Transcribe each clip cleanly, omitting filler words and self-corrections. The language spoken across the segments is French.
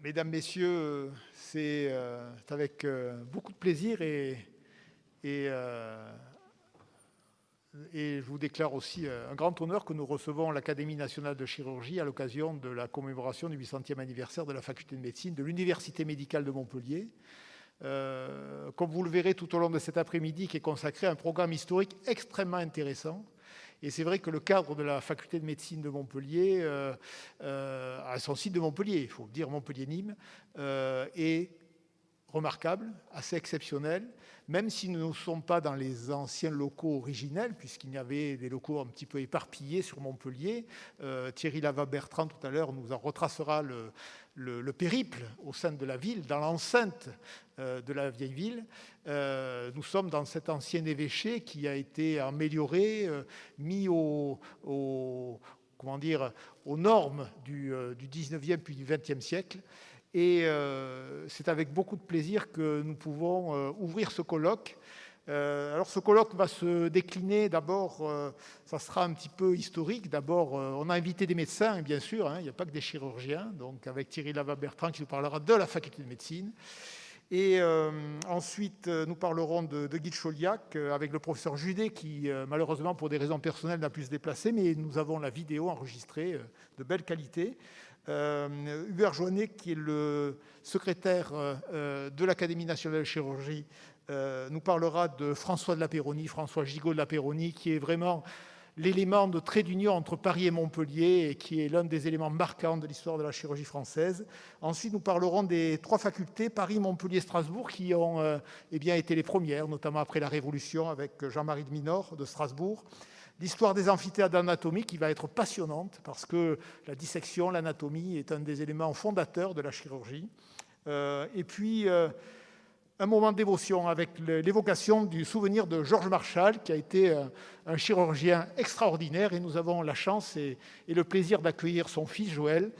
Mesdames, Messieurs, c'est avec beaucoup de plaisir et, euh, et je vous déclare aussi un grand honneur que nous recevons l'Académie nationale de chirurgie à l'occasion de la commémoration du 800e anniversaire de la faculté de médecine de l'Université médicale de Montpellier. Comme vous le verrez tout au long de cet après-midi, qui est consacré à un programme historique extrêmement intéressant. Et c'est vrai que le cadre de la faculté de médecine de Montpellier, à son site de Montpellier, il faut dire Montpellier-Nîmes, est remarquable, assez exceptionnel, même si nous ne sommes pas dans les anciens locaux originels, puisqu'il y avait des locaux un petit peu éparpillés sur Montpellier. Thierry Lava-Bertrand, tout à l'heure, nous en retracera le périple au sein de la ville, dans l'enceinte de la vieille ville. Nous sommes dans cet ancien évêché qui a été amélioré, mis comment dire, aux normes du 19e puis du 20e siècle. Et c'est avec beaucoup de plaisir que nous pouvons ouvrir ce colloque. Alors ce colloque va se décliner d'abord, ça sera un petit peu historique. D'abord, on a invité des médecins, bien sûr, hein, il n'y a pas que des chirurgiens, donc avec Thierry Lava-Bertrand qui nous parlera de la faculté de médecine. Et ensuite, nous parlerons de Guy de Chauliac avec le professeur Judet qui, malheureusement, pour des raisons personnelles, n'a pu se déplacer, mais nous avons la vidéo enregistrée de belle qualité. Hubert Joannet, qui est le secrétaire de l'Académie nationale de chirurgie, nous parlera de François de la Péronie, François Gigot de la Péronie, qui est vraiment l'élément de trait d'union entre Paris et Montpellier et qui est l'un des éléments marquants de l'histoire de la chirurgie française. Ensuite, nous parlerons des trois facultés, Paris, Montpellier, Strasbourg, qui ont été les premières, notamment après la Révolution, avec Jean-Marie de Minor de Strasbourg. L'histoire des amphithéâtres d'anatomie qui va être passionnante parce que la dissection, l'anatomie est un des éléments fondateurs de la chirurgie. Et puis, un moment de dévotion avec l'évocation du souvenir de Georges Marchal, qui a été un chirurgien extraordinaire. Et nous avons la chance et le plaisir d'accueillir son fils Joël,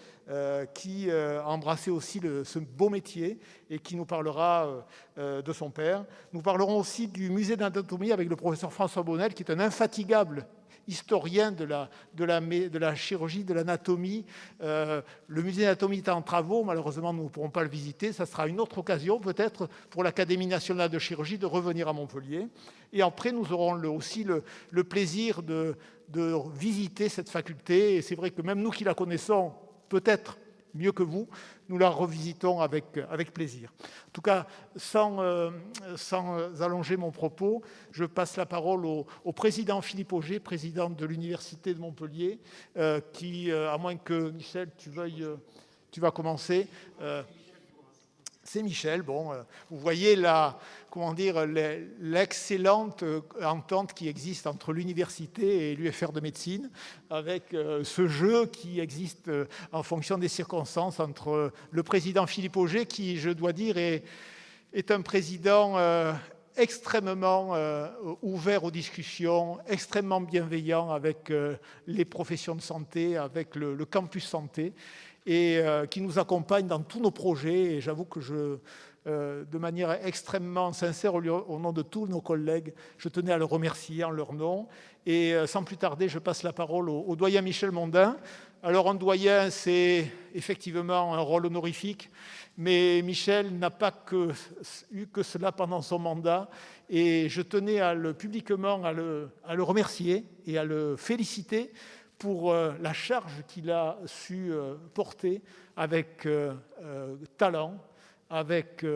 qui a embrassé aussi ce beau métier et qui nous parlera de son père. Nous parlerons aussi du musée d'anatomie avec le professeur François Bonnel, qui est un infatigable historien de la chirurgie, de l'anatomie. Le musée d'anatomie est en travaux, malheureusement nous ne pourrons pas le visiter. Ça sera une autre occasion peut-être pour l'Académie nationale de chirurgie de revenir à Montpellier. Et après nous aurons aussi le plaisir de visiter cette faculté. Et c'est vrai que même nous qui la connaissons peut-être mieux que vous, nous la revisitons avec plaisir. En tout cas, sans allonger mon propos, je passe la parole au président Philippe Auger, président de l'Université de Montpellier, qui, à moins que Michel, tu vas commencer. C'est Michel. Bon, vous voyez l'excellente entente qui existe entre l'université et l'UFR de médecine, avec ce jeu qui existe en fonction des circonstances entre le président Philippe Auger, qui, je dois dire, est un président extrêmement ouvert aux discussions, extrêmement bienveillant avec les professions de santé, avec le campus santé, et qui nous accompagne dans tous nos projets. Et j'avoue que de manière extrêmement sincère, au nom de tous nos collègues, je tenais à le remercier en leur nom. Et sans plus tarder, je passe la parole au doyen Michel Mondin. Alors un doyen, c'est effectivement un rôle honorifique, mais Michel n'a pas eu que cela pendant son mandat. Et je tenais publiquement à le remercier et à le féliciter pour la charge qu'il a su porter avec talent, avec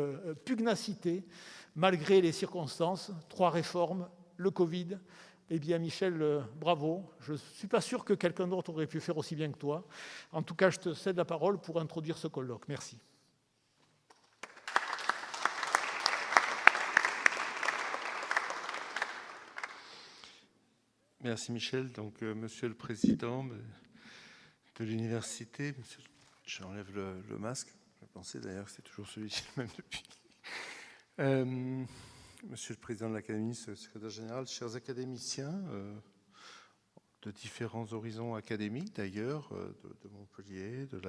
pugnacité, malgré les circonstances. 3 réformes, le Covid. Eh bien, Michel, bravo. Je ne suis pas sûr que quelqu'un d'autre aurait pu faire aussi bien que toi. En tout cas, je te cède la parole pour introduire ce colloque. Merci. Merci Michel. Donc, Monsieur le Président de l'Université, j'enlève le masque. Je pensais d'ailleurs que c'est toujours celui-ci même depuis. Monsieur le Président de l'Académie, secrétaire général, chers académiciens de différents horizons académiques d'ailleurs, de Montpellier, de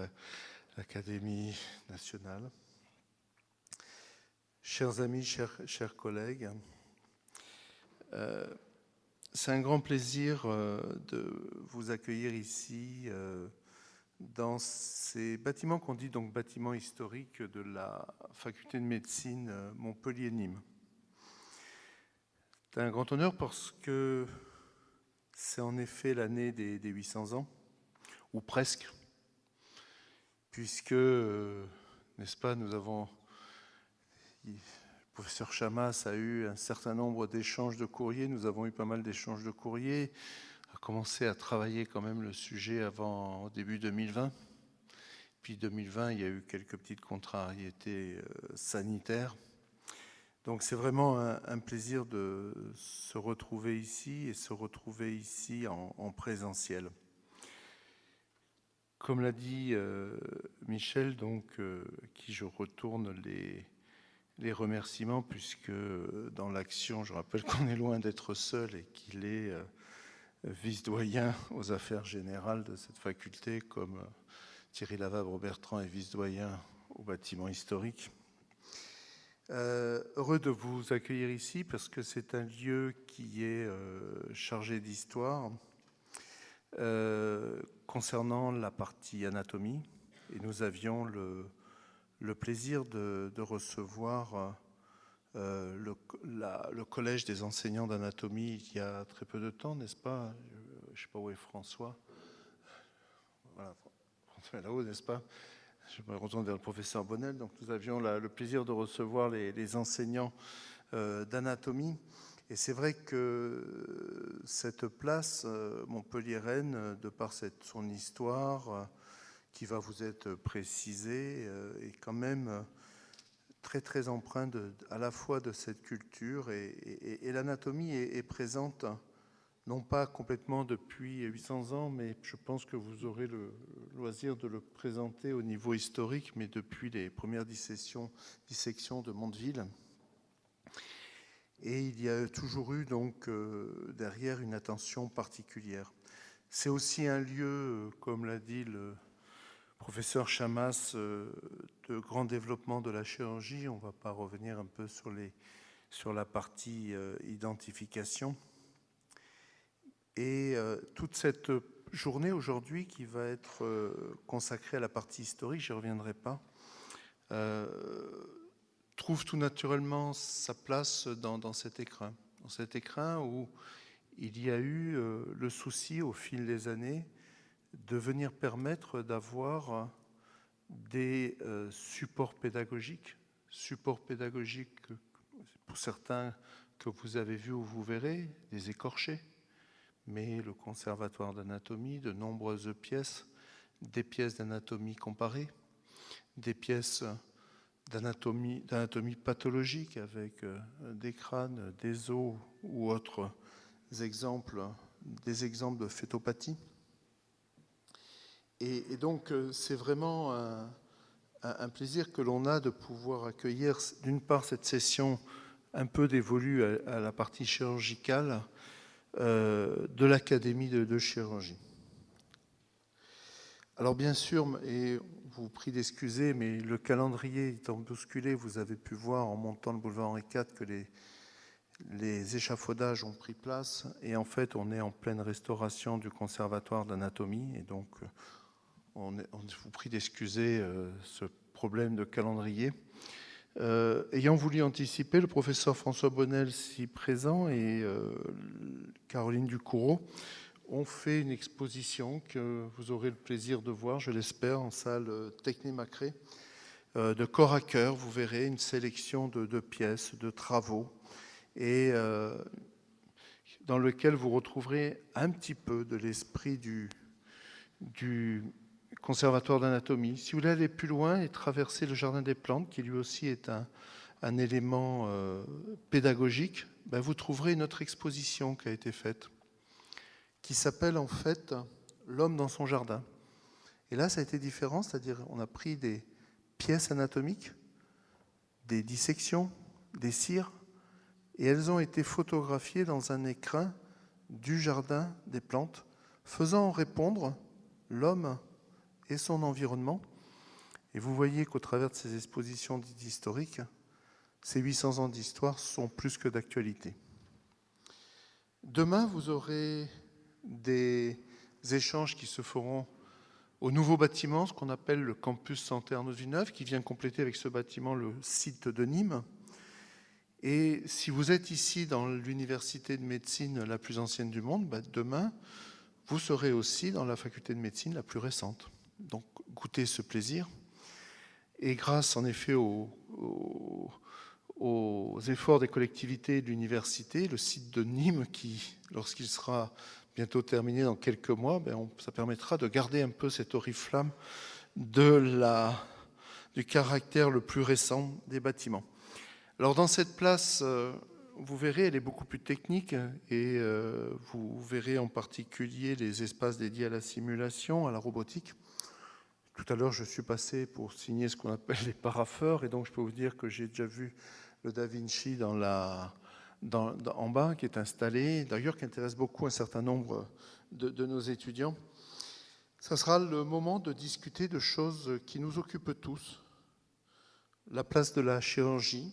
l'Académie nationale, chers amis, chers collègues, c'est un grand plaisir de vous accueillir ici dans ces bâtiments qu'on dit donc bâtiments historiques de la faculté de médecine Montpellier-Nîmes. C'est un grand honneur parce que c'est en effet l'année des 800 ans, ou presque, puisque, n'est-ce pas, nous avons... Le professeur Chamas a eu un certain nombre d'échanges de courriers, nous avons eu pas mal d'échanges de courriers, a commencé à travailler quand même le sujet au début 2020. Puis 2020, il y a eu quelques petites contrariétés sanitaires. Donc c'est vraiment un plaisir de se retrouver ici et se retrouver ici en présentiel. Comme l'a dit Michel, donc, qui je retourne les remerciements, puisque dans l'action, je rappelle qu'on est loin d'être seul et qu'il est vice-doyen aux affaires générales de cette faculté, comme Thierry Lavabre-Bertrand est vice-doyen au bâtiment historique. Heureux de vous accueillir ici parce que c'est un lieu qui est chargé d'histoire concernant la partie anatomie, et nous avions le plaisir de recevoir le collège des enseignants d'anatomie il y a très peu de temps, n'est-ce pas? Je ne sais pas où est François. Voilà, François est là-haut, n'est-ce pas? Je me retourne vers le professeur Bonnel. Donc nous avions le plaisir de recevoir les enseignants d'anatomie. Et c'est vrai que cette place montpelliéraine, de par son histoire, qui va vous être précisée, est quand même très très empreinte à la fois de cette culture, et l'anatomie est présente, non pas complètement depuis 800 ans, mais je pense que vous aurez le loisir de le présenter au niveau historique, mais depuis les premières dissections de Mondeville. Et il y a toujours eu donc derrière une attention particulière. C'est aussi un lieu, comme l'a dit le professeur Chamas, de grand développement de la chirurgie. On ne va pas revenir un peu sur la partie identification. Et toute cette journée aujourd'hui qui va être consacrée à la partie historique, je n'y reviendrai pas, trouve tout naturellement sa place dans cet écrin. Dans cet écrin où il y a eu le souci au fil des années de venir permettre d'avoir des supports pédagogiques pour certains que vous avez vus ou vous verrez, des écorchés, mais le conservatoire d'anatomie, de nombreuses pièces, des pièces d'anatomie comparée, des pièces d'anatomie pathologique avec des crânes, des os ou autres exemples, des exemples de fétopathie. Et donc c'est vraiment un plaisir que l'on a de pouvoir accueillir d'une part cette session un peu dévolue à la partie chirurgicale de l'Académie de chirurgie. Alors bien sûr, et vous prie d'excuser, mais le calendrier étant bousculé, vous avez pu voir en montant le boulevard Henri IV que les échafaudages ont pris place, et en fait on est en pleine restauration du conservatoire d'anatomie, et donc on vous prie d'excuser ce problème de calendrier. Ayant voulu anticiper, le professeur François Bonnel, si présent, et Caroline Ducoureau ont fait une exposition que vous aurez le plaisir de voir, je l'espère, en salle Techné-Macré, de corps à cœur. Vous verrez une sélection de pièces, de travaux, et dans lequel vous retrouverez un petit peu de l'esprit du conservatoire d'anatomie. Si vous voulez aller plus loin et traverser le jardin des plantes, qui lui aussi est un élément pédagogique, ben vous trouverez une autre exposition qui a été faite, qui s'appelle en fait « L'homme dans son jardin ». Et là, ça a été différent, c'est-à-dire on a pris des pièces anatomiques, des dissections, des cires, et elles ont été photographiées dans un écrin du jardin des plantes, faisant répondre l'homme et son environnement. Et vous voyez qu'au travers de ces expositions dites historiques, ces 800 ans d'histoire sont plus que d'actualité. Demain, vous aurez des échanges qui se feront au nouveau bâtiment, ce qu'on appelle le campus Santé Arnaud-Villeneuve, qui vient compléter avec ce bâtiment le site de Nîmes. Et si vous êtes ici dans l'université de médecine la plus ancienne du monde, demain, vous serez aussi dans la faculté de médecine la plus récente. Donc, goûtez ce plaisir. Et grâce, en effet, aux efforts des collectivités et de l'université, le site de Nîmes, qui, lorsqu'il sera bientôt terminé dans quelques mois, ça permettra de garder un peu cette oriflamme du caractère le plus récent des bâtiments. Alors dans cette place, vous verrez, elle est beaucoup plus technique et vous verrez en particulier les espaces dédiés à la simulation, à la robotique. Tout à l'heure, je suis passé pour signer ce qu'on appelle les parapheurs et donc je peux vous dire que j'ai déjà vu le Da Vinci en bas qui est installé, d'ailleurs qui intéresse beaucoup un certain nombre de nos étudiants. Ça sera le moment de discuter de choses qui nous occupent tous. La place de la chirurgie,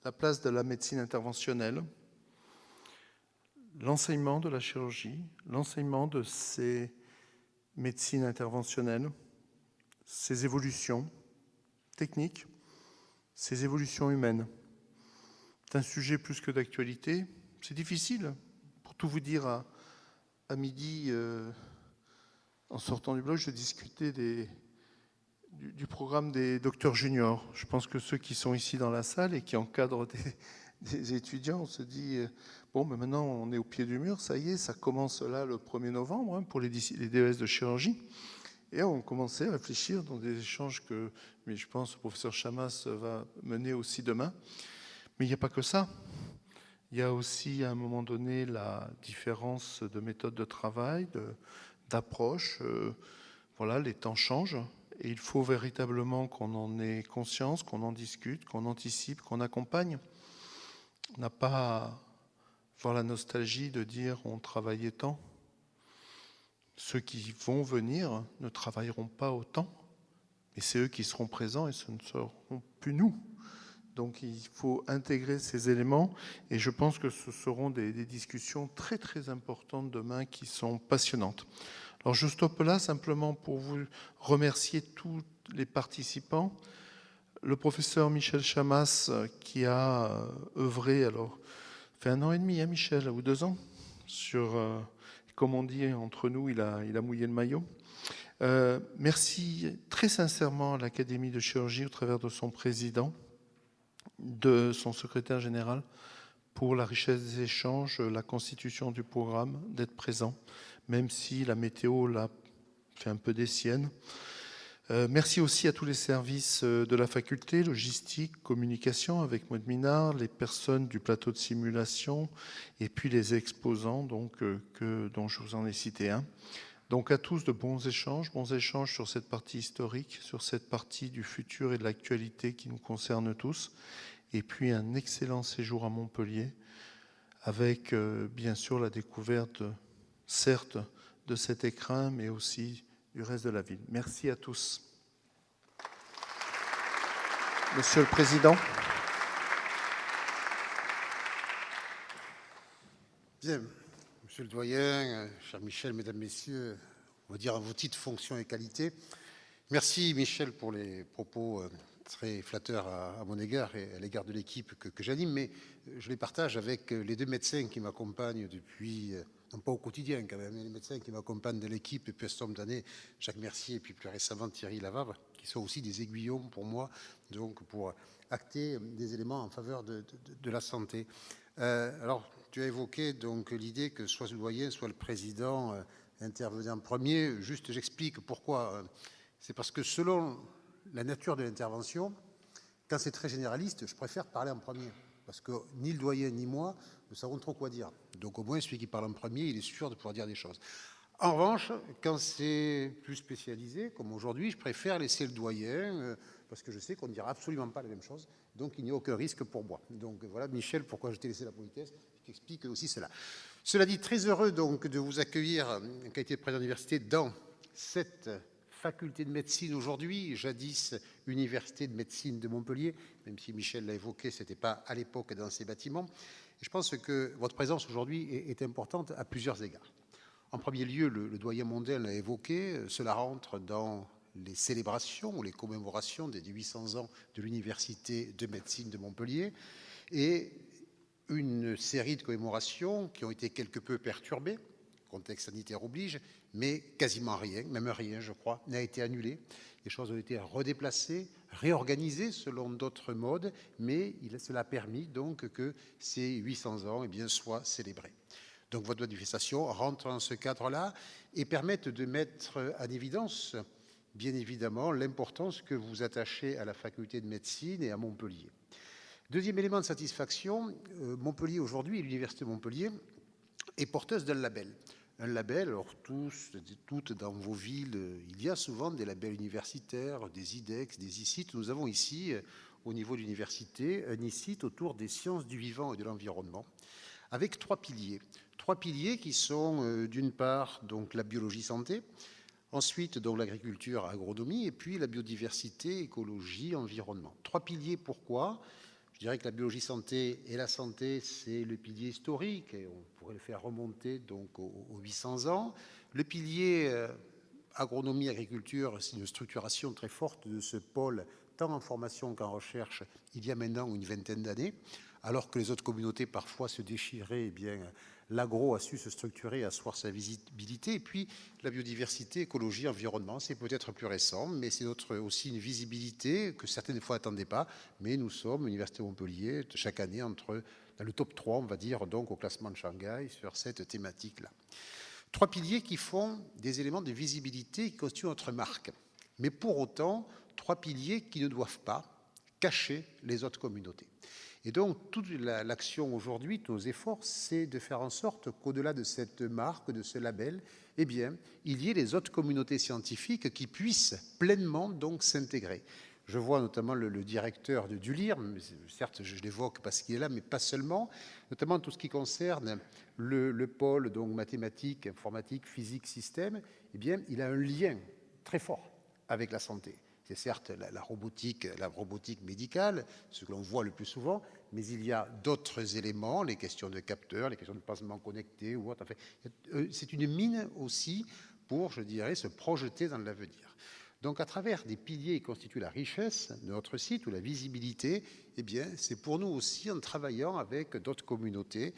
la place de la médecine interventionnelle, l'enseignement de la chirurgie, l'enseignement de ces médecines interventionnelles, ces évolutions techniques, ces évolutions humaines. C'est un sujet plus que d'actualité. C'est difficile. Pour tout vous dire, à midi, en sortant du bloc, je discutais du programme des docteurs juniors. Je pense que ceux qui sont ici dans la salle et qui encadrent des étudiants, on se dit, bon, mais maintenant on est au pied du mur, ça y est, ça commence là le 1er novembre pour les DES de chirurgie. Et on commençait à réfléchir dans des échanges mais je pense, le professeur Chamas va mener aussi demain. Mais il n'y a pas que ça. Il y a aussi, à un moment donné, la différence de méthode de travail, d'approche. Voilà, les temps changent. Et il faut véritablement qu'on en ait conscience, qu'on en discute, qu'on anticipe, qu'on accompagne. On n'a pas à avoir la nostalgie de dire on travaillait tant. Ceux qui vont venir ne travailleront pas autant, mais c'est eux qui seront présents et ce ne seront plus nous. Donc il faut intégrer ces éléments et je pense que ce seront des discussions très très importantes demain qui sont passionnantes. Alors je stoppe là simplement pour vous remercier tous les participants. Le professeur Michel Chamas qui a œuvré, alors fait 1 an et demi, hein, Michel, ou 2 ans, sur, comme on dit entre nous, il a mouillé le maillot. Merci très sincèrement à l'Académie de chirurgie au travers de son président, de son secrétaire général, pour la richesse des échanges, la constitution du programme, d'être présent, même si la météo l'a fait un peu des siennes. Merci aussi à tous les services de la faculté, logistique, communication avec Maud Minard, les personnes du plateau de simulation et puis les exposants dont je vous en ai cité un. Donc à tous de bons échanges sur cette partie historique, sur cette partie du futur et de l'actualité qui nous concerne tous. Et puis un excellent séjour à Montpellier avec bien sûr la découverte, certes, de cet écrin, mais aussi du reste de la ville. Merci à tous. Monsieur le Président. Bien, Monsieur le Doyen, cher Michel, Mesdames, Messieurs, on va dire à vos titres, fonctions et qualités. Merci Michel pour les propos très flatteurs à mon égard et à l'égard de l'équipe que j'anime, mais je les partage avec les 2 médecins qui m'accompagnent depuis, non pas au quotidien quand même, mais les médecins qui m'accompagnent de l'équipe depuis un certain nombre d'années, Jacques Mercier et puis plus récemment Thierry Lavavre, qui sont aussi des aiguillons pour moi, donc pour acter des éléments en faveur de la santé. Alors, tu as évoqué donc l'idée que soit le doyen, soit le président intervenait en premier. Juste, j'explique pourquoi. C'est parce que selon la nature de l'intervention, quand c'est très généraliste, je préfère parler en premier. Parce que ni le doyen ni moi ne savons trop quoi dire. Donc au moins, celui qui parle en premier, il est sûr de pouvoir dire des choses. En revanche, quand c'est plus spécialisé, comme aujourd'hui, je préfère laisser le doyen, parce que je sais qu'on ne dira absolument pas la même chose, donc il n'y a aucun risque pour moi. Donc voilà, Michel, pourquoi je t'ai laissé la politesse, je t'explique aussi cela. Cela dit, très heureux donc de vous accueillir en qualité de président d'université dans cette faculté de médecine aujourd'hui, jadis université de médecine de Montpellier, même si Michel l'a évoqué, ce n'était pas à l'époque dans ces bâtiments. Et je pense que votre présence aujourd'hui est importante à plusieurs égards. En premier lieu, le doyen Mondin l'a évoqué, cela rentre dans les célébrations ou les commémorations des 800 ans de l'Université de médecine de Montpellier, et une série de commémorations qui ont été quelque peu perturbées, contexte sanitaire oblige, mais quasiment rien, même rien je crois, n'a été annulé. Les choses ont été redéplacées, réorganisées selon d'autres modes, mais cela a permis donc que ces 800 ans soient célébrés. Donc votre manifestation rentre dans ce cadre-là et permettent de mettre en évidence, bien évidemment, l'importance que vous attachez à la faculté de médecine et à Montpellier. Deuxième élément de satisfaction, Montpellier aujourd'hui, l'Université de Montpellier, est porteuse d'un label. Un label, alors toutes dans vos villes, il y a souvent des labels universitaires, des IDEX, des ICIT. Nous avons ici, au niveau de l'université, un ICIT autour des sciences du vivant et de l'environnement, avec trois piliers. Trois piliers qui sont, d'une part, donc la biologie santé, ensuite, donc l'agriculture, agronomie, et puis la biodiversité, écologie, environnement. Trois piliers, pourquoi ? Je dirais que la biologie santé et la santé, c'est le pilier historique, et on pourrait le faire remonter donc aux 800 ans. Le pilier agronomie, agriculture, c'est une structuration très forte de ce pôle, tant en formation qu'en recherche, il y a maintenant une vingtaine d'années. Alors que les autres communautés parfois se déchiraient, eh bien, l'agro a su se structurer, asseoir sa visibilité. Et puis, la biodiversité, écologie, environnement, c'est peut-être plus récent, mais c'est aussi une visibilité que certaines fois n'attendaient pas. Mais nous sommes, l'Université de Montpellier, chaque année, dans le top 3, on va dire, donc au classement de Shanghai, sur cette thématique-là. Trois piliers qui font des éléments de visibilité qui constituent notre marque. Mais pour autant, trois piliers qui ne doivent pas cacher les autres communautés. Et donc, toute l'action aujourd'hui, tous nos efforts, c'est de faire en sorte qu'au-delà de cette marque, de ce label, eh bien, il y ait les autres communautés scientifiques qui puissent pleinement donc s'intégrer. Je vois notamment le directeur du LIR, certes je l'évoque parce qu'il est là, mais pas seulement, notamment tout ce qui concerne le pôle donc mathématiques, informatique, physique, système, eh bien, il a un lien très fort avec la santé. C'est certes la robotique médicale, ce que l'on voit le plus souvent, mais il y a d'autres éléments, les questions de capteurs, les questions de pansement connecté ou autre. Enfin, c'est une mine aussi pour, je dirais, se projeter dans l'avenir. Donc, à travers des piliers qui constituent la richesse de notre site ou la visibilité, eh bien, c'est pour nous aussi, en travaillant avec d'autres communautés,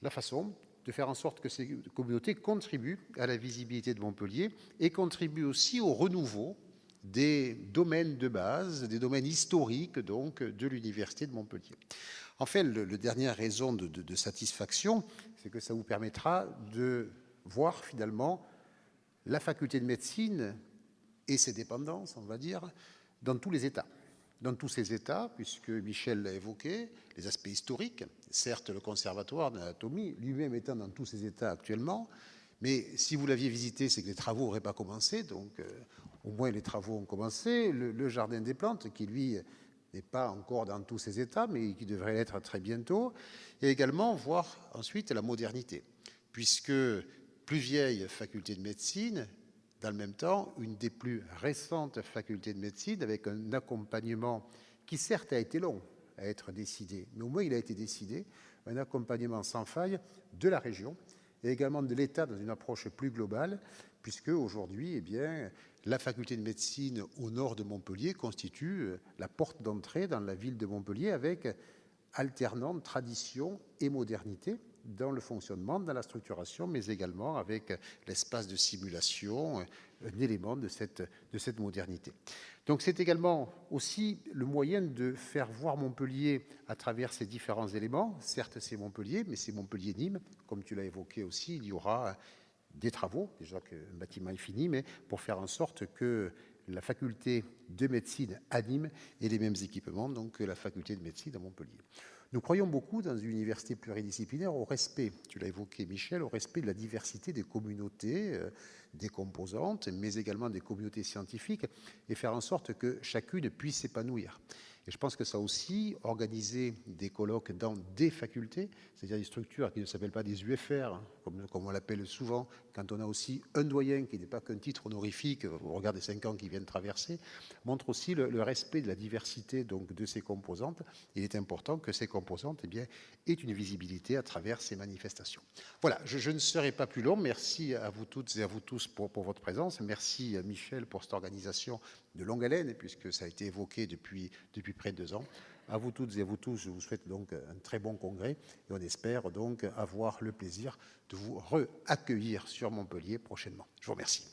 la façon de faire en sorte que ces communautés contribuent à la visibilité de Montpellier et contribuent aussi au renouveau des domaines de base, des domaines historiques donc de l'Université de Montpellier. Enfin, la dernière raison de satisfaction, c'est que ça vous permettra de voir finalement la faculté de médecine et ses dépendances, on va dire, dans tous les états. Dans tous ces états, puisque Michel l'a évoqué, les aspects historiques, certes le conservatoire d'anatomie, lui-même étant dans tous ces états actuellement, mais si vous l'aviez visité, c'est que les travaux n'auraient pas commencé, donc au moins les travaux ont commencé. Le jardin des plantes, qui lui n'est pas encore dans tous ses états, mais qui devrait l'être très bientôt, et également voir ensuite la modernité, puisque plus vieille faculté de médecine, dans le même temps, une des plus récentes facultés de médecine, avec un accompagnement qui certes a été long à être décidé, mais au moins il a été décidé, un accompagnement sans faille de la région, et également de l'État dans une approche plus globale, puisque aujourd'hui, eh bien, la faculté de médecine au nord de Montpellier constitue la porte d'entrée dans la ville de Montpellier, avec alternant tradition et modernité dans le fonctionnement, dans la structuration, mais également avec l'espace de simulation, un élément de cette modernité. Donc c'est également aussi le moyen de faire voir Montpellier à travers ces différents éléments. Certes, c'est Montpellier, mais c'est Montpellier-Nîmes. Comme tu l'as évoqué aussi, il y aura des travaux, déjà qu'un bâtiment est fini, mais pour faire en sorte que la faculté de médecine à Nîmes ait les mêmes équipements donc, que la faculté de médecine à Montpellier. Nous croyons beaucoup dans une université pluridisciplinaire au respect, tu l'as évoqué Michel, au respect de la diversité des communautés, des composantes, mais également des communautés scientifiques, et faire en sorte que chacune puisse s'épanouir. Et je pense que ça aussi, organiser des colloques dans des facultés, c'est-à-dire des structures qui ne s'appellent pas des UFR, comme on l'appelle souvent, quand on a aussi un doyen qui n'est pas qu'un titre honorifique au regard des 5 ans qui viennent traverser, montre aussi le respect de la diversité donc, de ces composantes. Il est important que ces composantes eh bien, aient une visibilité à travers ces manifestations. Voilà, je ne serai pas plus long. Merci à vous toutes et à vous tous pour votre présence. Merci Michel pour cette organisation de longue haleine, puisque ça a été évoqué depuis près de 2 ans. À vous toutes et à vous tous, je vous souhaite donc un très bon congrès et on espère donc avoir le plaisir de vous re-accueillir sur Montpellier prochainement. Je vous remercie.